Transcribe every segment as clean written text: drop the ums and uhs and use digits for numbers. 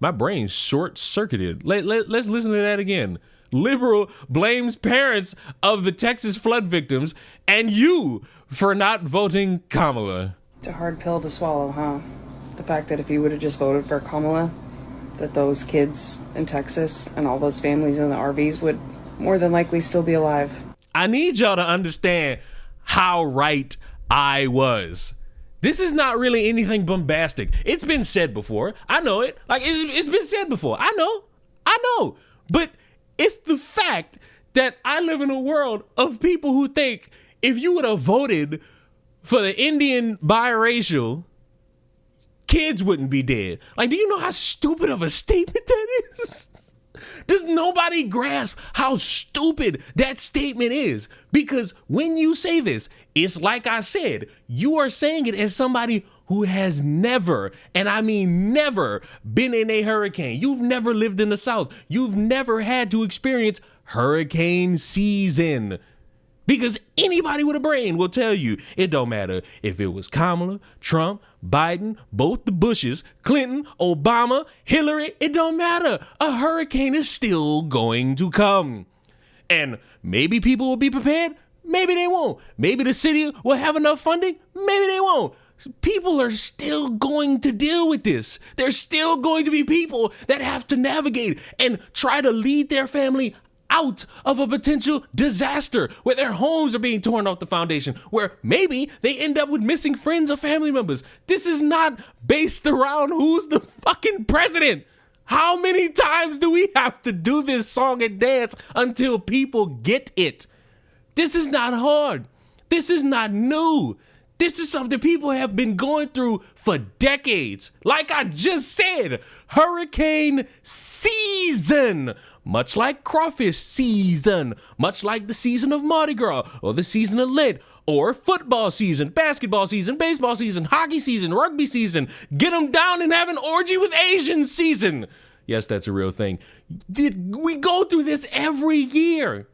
My brain's short-circuited. Let's listen to that again. Liberal blames parents of the Texas flood victims and you for not voting Kamala. It's a hard pill to swallow, huh? The fact that if you would have just voted for Kamala, that those kids in Texas and all those families in the RVs would more than likely still be alive. I need y'all to understand how right I was. This is not really anything bombastic. It's been said before. I know it. Like, it's been said before. I know. But it's the fact that I live in a world of people who think if you would have voted for the Indian biracial, kids wouldn't be dead. Like, do you know how stupid of a statement that is? Does nobody grasp how stupid that statement is? Because when you say this, it's like I said, you are saying it as somebody who has never, and I mean never, been in a hurricane. You've never lived in the South. You've never had to experience hurricane season. Because anybody with a brain will tell you it don't matter if it was Kamala, Trump, Biden, both the Bushes, Clinton, Obama, Hillary. It don't matter. A hurricane is still going to come. And maybe people will be prepared. Maybe they won't. Maybe the city will have enough funding. Maybe they won't. People are still going to deal with this. There's still going to be people that have to navigate and try to lead their family out of a potential disaster where their homes are being torn off the foundation, where maybe they end up with missing friends or family members. This is not based around who's the fucking president. How many times do we have to do this song and dance until people get it? This is not hard. This is not new. This is something people have been going through for decades. Like I just said, hurricane season, much like crawfish season, much like the season of Mardi Gras or the season of Lent or football season, basketball season, baseball season, hockey season, rugby season, get them down and have an orgy with Asian season. Yes, that's a real thing. We go through this every year.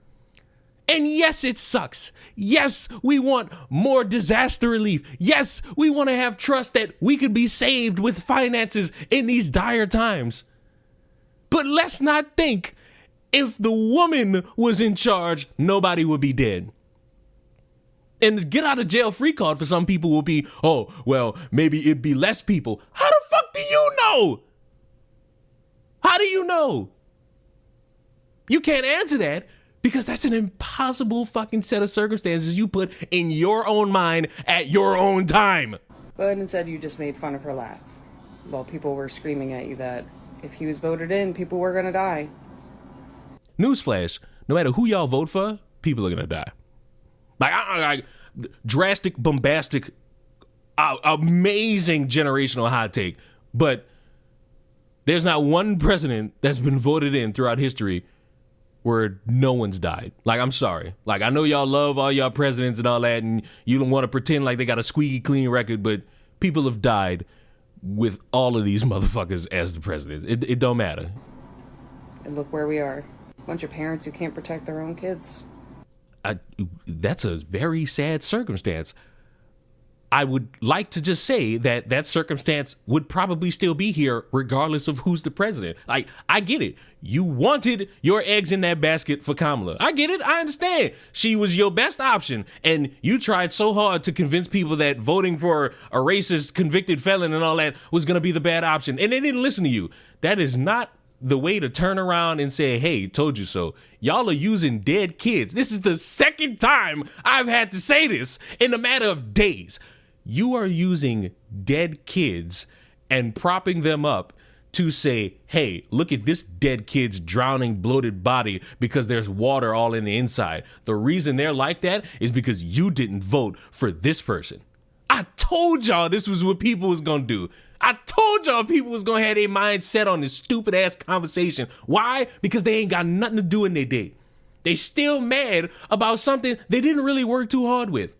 And yes, it sucks. Yes, we want more disaster relief. Yes, we want to have trust that we could be saved with finances in these dire times. But let's not think if the woman was in charge, nobody would be dead. And the get out of jail free card for some people will be, oh, well, maybe it'd be less people. How the fuck do you know? How do you know? You can't answer that. Because that's an impossible fucking set of circumstances you put in your own mind at your own time. But instead you just made fun of her laugh while people were screaming at you that if he was voted in, people were gonna die. Newsflash, no matter who y'all vote for, people are gonna die. Like drastic, bombastic, amazing generational hot take. But there's not one president that's been voted in throughout history where no one's died. Like, I'm sorry. Like, I know y'all love all y'all presidents and all that, and you don't want to pretend like they got a squeaky clean record, but people have died with all of these motherfuckers as the presidents. It don't matter. And look where we are. A bunch of parents who can't protect their own kids. That's a very sad circumstance. I would like to just say that that circumstance would probably still be here regardless of who's the president. Like, I get it. You wanted your eggs in that basket for Kamala. I get it. I understand. She was your best option. And you tried so hard to convince people that voting for a racist convicted felon and all that was going to be the bad option. And they didn't listen to you. That is not the way to turn around and say, hey, told you so. Y'all are using dead kids. This is the second time I've had to say this in a matter of days. You are using dead kids and propping them up to say, hey, look at this dead kid's drowning, bloated body because there's water all in the inside. The reason they're like that is because you didn't vote for this person. I told y'all this was what people was going to do. I told y'all people was going to have their mind set on this stupid ass conversation. Why? Because they ain't got nothing to do in their day. They still mad about something they didn't really work too hard with.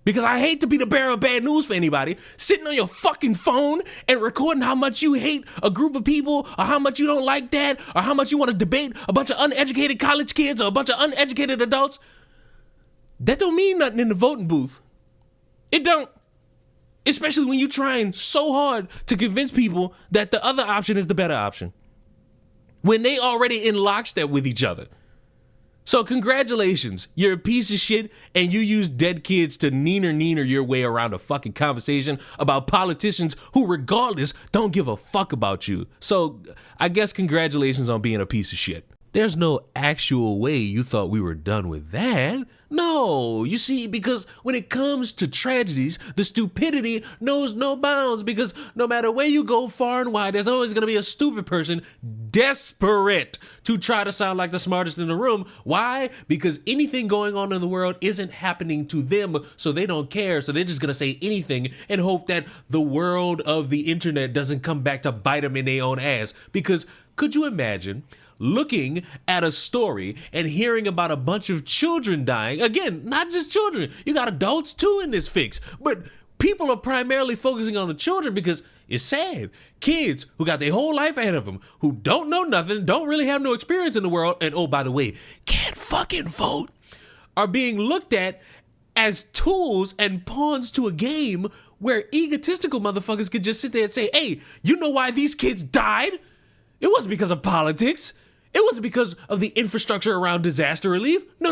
Because I hate to be the bearer of bad news for anybody, sitting on your fucking phone and recording how much you hate a group of people or how much you don't like that or how much you want to debate a bunch of uneducated college kids or a bunch of uneducated adults. That don't mean nothing in the voting booth. It don't. Especially when you're trying so hard to convince people that the other option is the better option, when they already in lockstep with each other. So congratulations, you're a piece of shit, and you use dead kids to neener your way around a fucking conversation about politicians who, regardless, don't give a fuck about you. So I guess congratulations on being a piece of shit. There's no actual way you thought we were done with that. No, you see, because when it comes to tragedies, the stupidity knows no bounds, because no matter where you go far and wide, there's always going to be a stupid person desperate to try to sound like the smartest in the room. Why? Because anything going on in the world isn't happening to them, so they don't care. So they're just going to say anything and hope that the world of the internet doesn't come back to bite them in their own ass. Because could you imagine looking at a story and hearing about a bunch of children dying? Again, not just children. You got adults too in this fix. But people are primarily focusing on the children because it's sad. Kids who got their whole life ahead of them, who don't know nothing, don't really have no experience in the world, and oh, by the way, can't fucking vote, are being looked at as tools and pawns to a game where egotistical motherfuckers could just sit there and say, hey, you know why these kids died? It wasn't because of politics. It wasn't because of the infrastructure around disaster relief. No.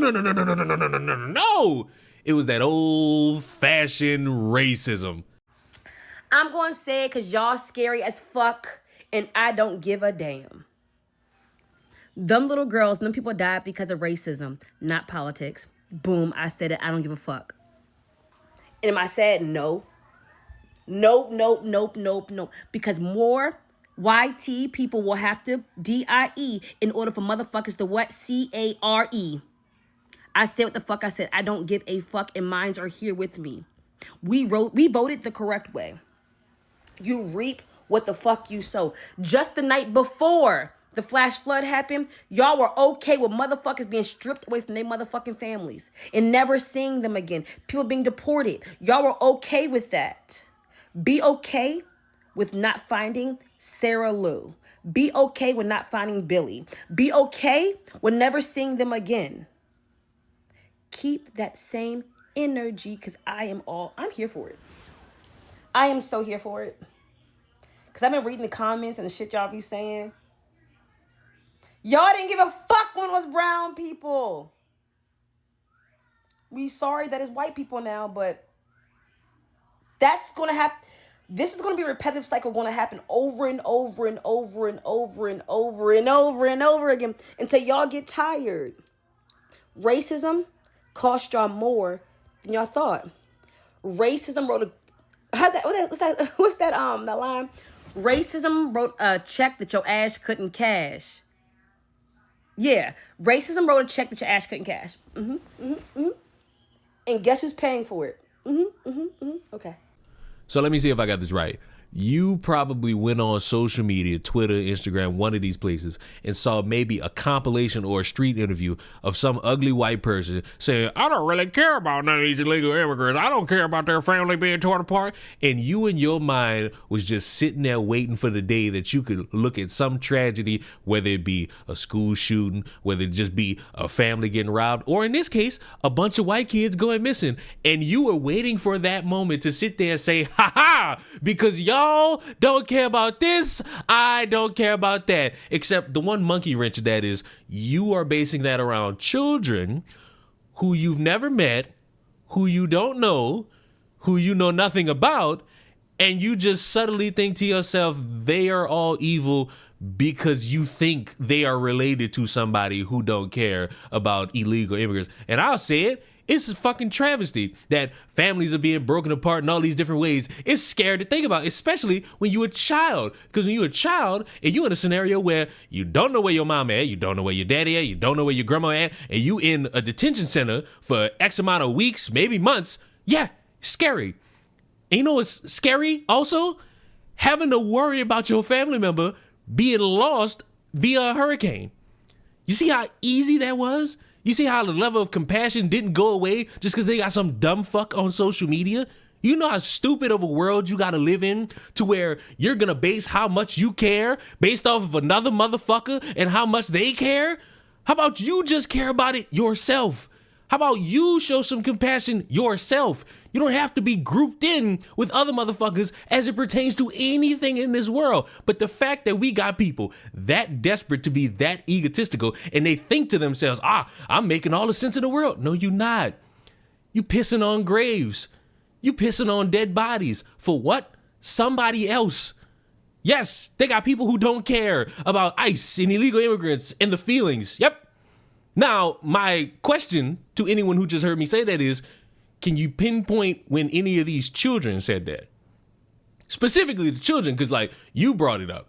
It was that old-fashioned racism. I'm going to say it because y'all scary as fuck, and I don't give a damn. Them little girls, them people died because of racism, not politics. Boom, I said it. I don't give a fuck. And am I sad? No. Nope. Because more YT people will have to DIE in order for motherfuckers to what? CARE. I said what the fuck I said. I don't give a fuck, and minds are here with me. We voted the correct way. You reap what the fuck you sow. Just the night before the flash flood happened, y'all were okay with motherfuckers being stripped away from their motherfucking families and never seeing them again. People being deported. Y'all were okay with that. Be okay with not finding Sarah Lou. Be okay with not finding Billy. Be okay with never seeing them again. Keep that same energy, because I'm here for it. I am so here for it. Because I've been reading the comments and the shit y'all be saying. Y'all didn't give a fuck when it was brown people. We sorry that it's white people now, but that's going to happen. This is going to be a repetitive cycle going to happen over and over and over and over and over and over and over again until y'all get tired. Racism cost y'all more than y'all thought. Racism wrote that line? Racism wrote a check that your ass couldn't cash. Yeah, racism wrote a check that your ass couldn't cash. And guess who's paying for it? Okay. So let me see if I got this right. You probably went on social media, Twitter, Instagram, one of these places, and saw maybe a compilation or a street interview of some ugly white person saying, I don't really care about none of these illegal immigrants. I don't care about their family being torn apart. And you in your mind was just sitting there waiting for the day that you could look at some tragedy, whether it be a school shooting, whether it just be a family getting robbed, or in this case, a bunch of white kids going missing. And you were waiting for that moment to sit there and say, ha ha, because y'all don't care about this, I don't care about that. Except the one monkey wrench of that is you are basing that around children who you've never met, who you don't know, who you know nothing about, and you just subtly think to yourself, they are all evil because you think they are related to somebody who don't care about illegal immigrants. And I'll say it, it's a fucking travesty that families are being broken apart in all these different ways. It's scary to think about, especially when you're a child. Because when you're a child and you're in a scenario where you don't know where your mom at, you don't know where your daddy at, you don't know where your grandma at, and you in a detention center for X amount of weeks, maybe months, yeah, scary. And you know what's scary also? Having to worry about your family member being lost via a hurricane. You see how easy that was? You see how the level of compassion didn't go away just because they got some dumb fuck on social media? You know how stupid of a world you got to live in to where you're going to base how much you care based off of another motherfucker and how much they care? How about you just care about it yourself? How about you show some compassion yourself? You don't have to be grouped in with other motherfuckers as it pertains to anything in this world. But the fact that we got people that desperate to be that egotistical and they think to themselves, I'm making all the sense in the world. No, you not. You pissing on graves. You pissing on dead bodies. For what? Somebody else. Yes, they got people who don't care about ICE and illegal immigrants and the feelings. Yep. Now, my question to anyone who just heard me say that is, can you pinpoint when any of these children said that? Specifically the children, because like you brought it up.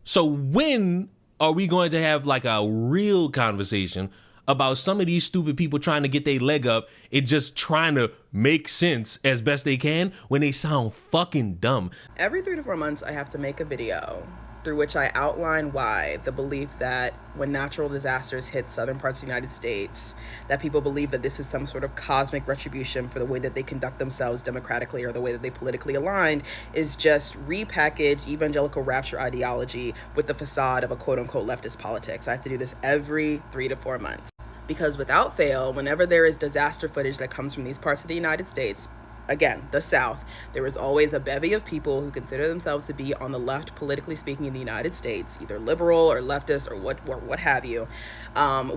So when are we going to have like a real conversation about some of these stupid people trying to get their leg up and just trying to make sense as best they can when they sound fucking dumb? Every 3 to 4 months, I have to make a video through which I outline why the belief that when natural disasters hit southern parts of the United States, that people believe that this is some sort of cosmic retribution for the way that they conduct themselves democratically or the way that they politically aligned is just repackaged evangelical rapture ideology with the facade of a quote-unquote leftist politics. I have to do this every 3 to 4 months. Because without fail, whenever there is disaster footage that comes from these parts of the United States, again, the South, there is always a bevy of people who consider themselves to be on the left, politically speaking, in the United States, either liberal or leftist or what have you,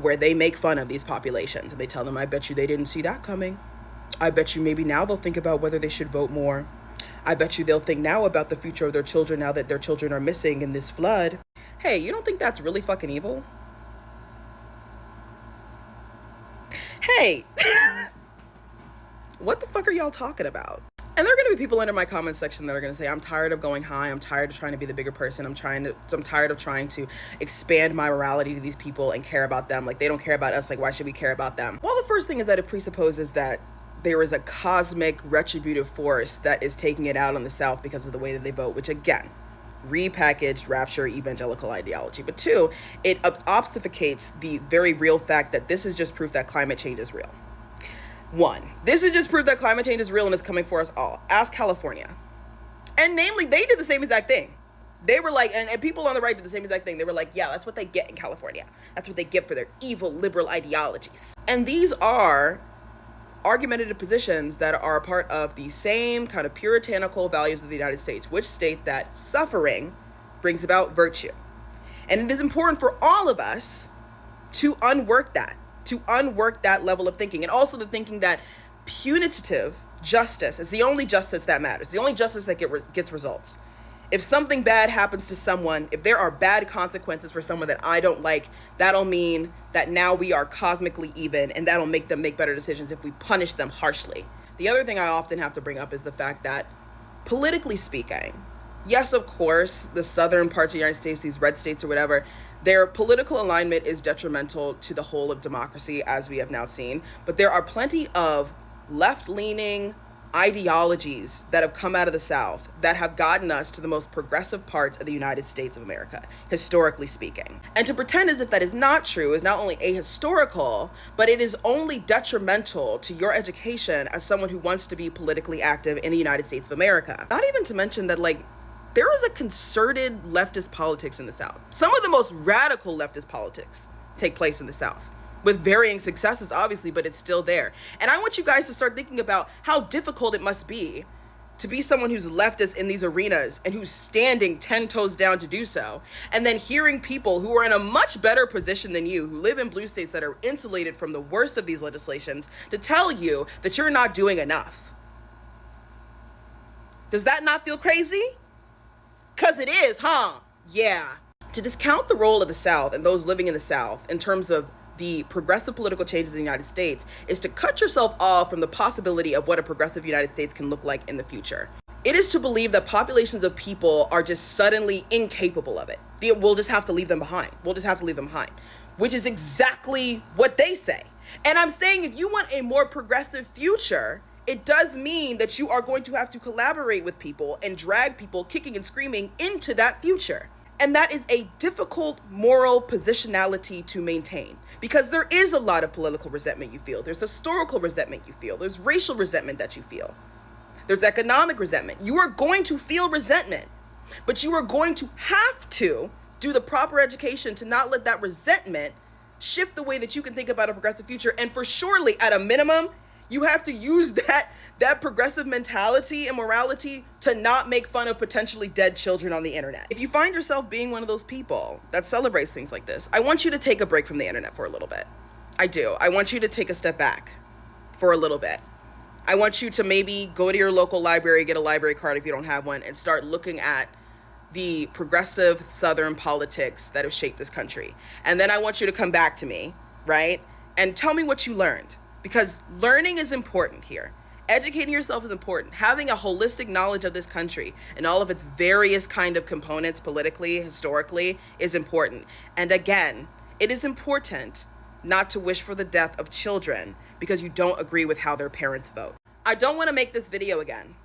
where they make fun of these populations. And they tell them, I bet you they didn't see that coming. I bet you maybe now they'll think about whether they should vote more. I bet you they'll think now about the future of their children now that their children are missing in this flood. Hey, you don't think that's really fucking evil? Hey, what the fuck are y'all talking about? And there are going to be people under my comment section that are going to say, I'm tired of going high. I'm tired of trying to be the bigger person. I'm tired of trying to expand my morality to these people and care about them. Like, they don't care about us. Like, why should we care about them? Well, the first thing is that it presupposes that there is a cosmic retributive force that is taking it out on the South because of the way that they vote, which again, repackaged rapture evangelical ideology. But two, it obfuscates the very real fact that this is just proof that climate change is real. One, this is just proof that climate change is real and it's coming for us all. Ask California. And namely, they did the same exact thing. They were like, and people on the right did the same exact thing. They were like, yeah, that's what they get in California. That's what they get for their evil liberal ideologies. And these are argumentative positions that are a part of the same kind of puritanical values of the United States, which state that suffering brings about virtue. And it is important for all of us to unwork that level of thinking. And also the thinking that punitive justice is the only justice that matters, the only justice that gets results. If something bad happens to someone, if there are bad consequences for someone that I don't like, that'll mean that now we are cosmically even, and that'll make them make better decisions if we punish them harshly. The other thing I often have to bring up is the fact that, politically speaking, yes, of course, the southern parts of the United States, these red states or whatever, their political alignment is detrimental to the whole of democracy, as we have now seen. But there are plenty of left-leaning ideologies that have come out of the South that have gotten us to the most progressive parts of the United States of America, historically speaking. And to pretend as if that is not true is not only ahistorical, but it is only detrimental to your education as someone who wants to be politically active in the United States of America. Not even to mention that, like, there is a concerted leftist politics in the South. Some of the most radical leftist politics take place in the South, with varying successes, obviously, but it's still there. And I want you guys to start thinking about how difficult it must be to be someone who's leftist in these arenas and who's standing 10 toes down to do so, and then hearing people who are in a much better position than you, who live in blue states that are insulated from the worst of these legislations, to tell you that you're not doing enough. Does that not feel crazy? 'Cause it is, huh? Yeah. To discount the role of the South and those living in the South in terms of the progressive political changes in the United States is to cut yourself off from the possibility of what a progressive United States can look like in the future. It is to believe that populations of people are just suddenly incapable of it. We'll just have to leave them behind. Which is exactly what they say. And I'm saying, if you want a more progressive future, it does mean that you are going to have to collaborate with people and drag people kicking and screaming into that future. And that is a difficult moral positionality to maintain, because there is a lot of political resentment you feel. There's historical resentment you feel. There's racial resentment that you feel. There's economic resentment. You are going to feel resentment, but you are going to have to do the proper education to not let that resentment shift the way that you can think about a progressive future. And for surely, at a minimum, you have to use that progressive mentality and morality to not make fun of potentially dead children on the internet. If you find yourself being one of those people that celebrates things like this, I want you to take a break from the internet for a little bit. I do. I want you to take a step back for a little bit. I want you to maybe go to your local library, get a library card if you don't have one, and start looking at the progressive Southern politics that have shaped this country. And then I want you to come back to me, right? And tell me what you learned. Because learning is important here. Educating yourself is important. Having a holistic knowledge of this country and all of its various kind of components politically, historically, is important. And again, it is important not to wish for the death of children because you don't agree with how their parents vote. I don't want to make this video again.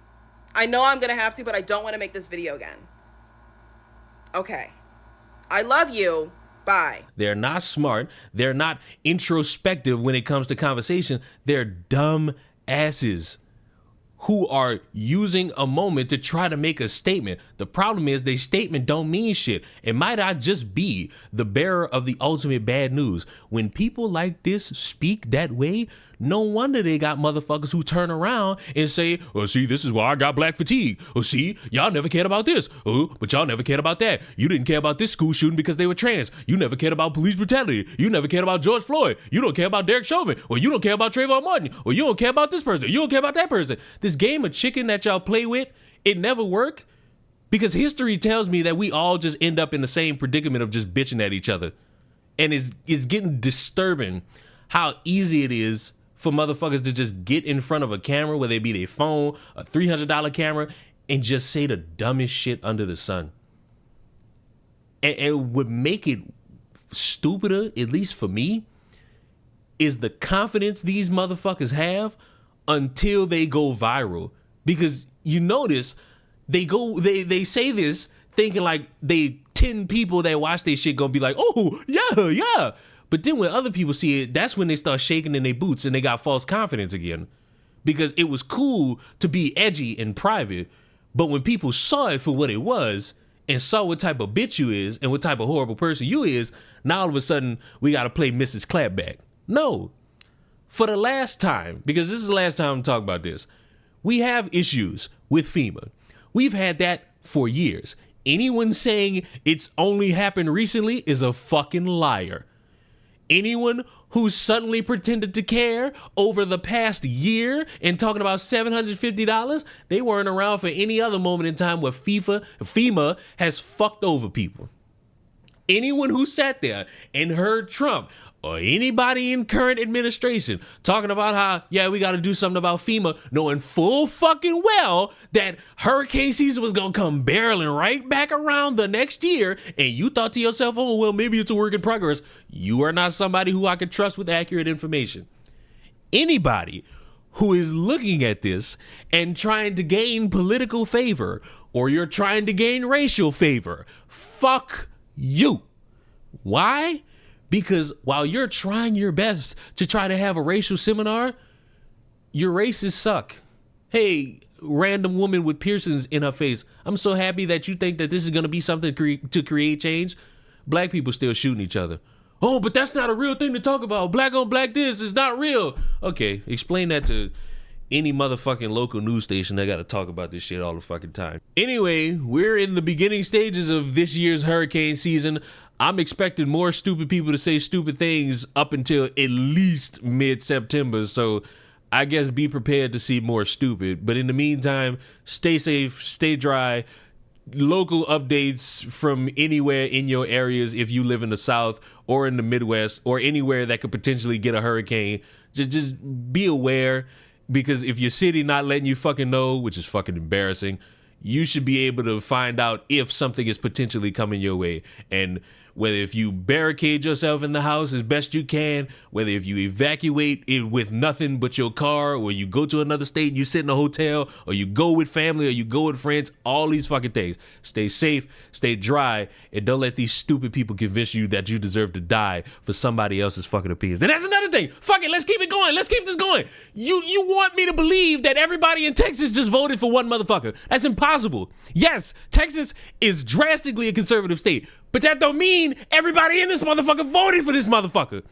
I know I'm going to have to, but I don't want to make this video again. Okay. I love you. Bye. They're not smart. They're not introspective when it comes to conversation. They're dumb asses who are using a moment to try to make a statement. The problem is their statement don't mean shit. It might not just be the bearer of the ultimate bad news. When people like this speak that way, no wonder they got motherfuckers who turn around and say, oh, see, this is why I got black fatigue. Oh, see, y'all never cared about this. Oh, but y'all never cared about that. You didn't care about this school shooting because they were trans. You never cared about police brutality. You never cared about George Floyd. You don't care about Derek Chauvin. Or you don't care about Trayvon Martin. Or you don't care about this person. You don't care about that person. This game of chicken that y'all play with, it never worked. Because history tells me that we all just end up in the same predicament of just bitching at each other. And it's getting disturbing how easy it is for motherfuckers to just get in front of a camera, whether it be their phone, a $300 camera, and just say the dumbest shit under the sun. And what make it stupider, at least for me, is the confidence these motherfuckers have until they go viral. Because you notice they say this thinking like they 10 people that watch their shit gonna be like, oh, yeah. But then when other people see it, that's when they start shaking in their boots and they got false confidence again. Because it was cool to be edgy in private, but when people saw it for what it was and saw what type of bitch you is and what type of horrible person you is, now all of a sudden we gotta play Mrs. Clapback. No. For the last time, because this is the last time I'm talking about this, we have issues with FEMA. We've had that for years. Anyone saying it's only happened recently is a fucking liar. Anyone who suddenly pretended to care over the past year and talking about $750, they weren't around for any other moment in time where FEMA has fucked over people. Anyone who sat there and heard Trump or anybody in current administration talking about how, yeah, we got to do something about FEMA, knowing full fucking well that hurricane season was going to come barreling right back around the next year, and you thought to yourself, oh, well, maybe it's a work in progress. You are not somebody who I could trust with accurate information. Anybody who is looking at this and trying to gain political favor, or you're trying to gain racial favor, fuck you. Why? Because while you're trying your best to try to have a racial seminar, your racists suck. Hey, random woman with piercings in her face, I'm so happy that you think that this is going to be something to create change. Black people still shooting each other. Oh, but that's not a real thing to talk about. Black on black this is not real. Okay, explain that to any motherfucking local news station that got to talk about this shit all the fucking time. Anyway, we're in the beginning stages of this year's hurricane season. I'm expecting more stupid people to say stupid things up until at least mid-September. So I guess be prepared to see more stupid. But in the meantime, stay safe, stay dry. Local updates from anywhere in your areas if you live in the South or in the Midwest or anywhere that could potentially get a hurricane. Just be aware. Because if your city not letting you fucking know, which is fucking embarrassing, you should be able to find out if something is potentially coming your way. And whether if you barricade yourself in the house as best you can, whether if you evacuate it with nothing but your car, or you go to another state and you sit in a hotel, or you go with family, or you go with friends, all these fucking things. Stay safe, stay dry, and don't let these stupid people convince you that you deserve to die for somebody else's fucking opinions. And that's another thing. Fuck it, let's keep it going. Let's keep this going. You want me to believe that everybody in Texas just voted for one motherfucker. That's impossible. possible. Yes, Texas is drastically a conservative state, but that don't mean everybody in this motherfucker voted for this motherfucker.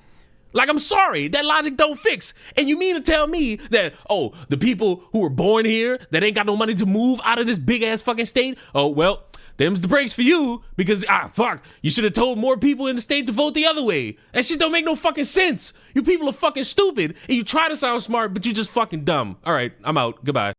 Like, I'm sorry, that logic don't fix. And you mean to tell me that, oh, the people who were born here that ain't got no money to move out of this big ass fucking state, oh, well, them's the breaks for you because, fuck, you should have told more people in the state to vote the other way. That shit don't make no fucking sense. You people are fucking stupid and you try to sound smart, but you just fucking dumb. All right, I'm out. Goodbye.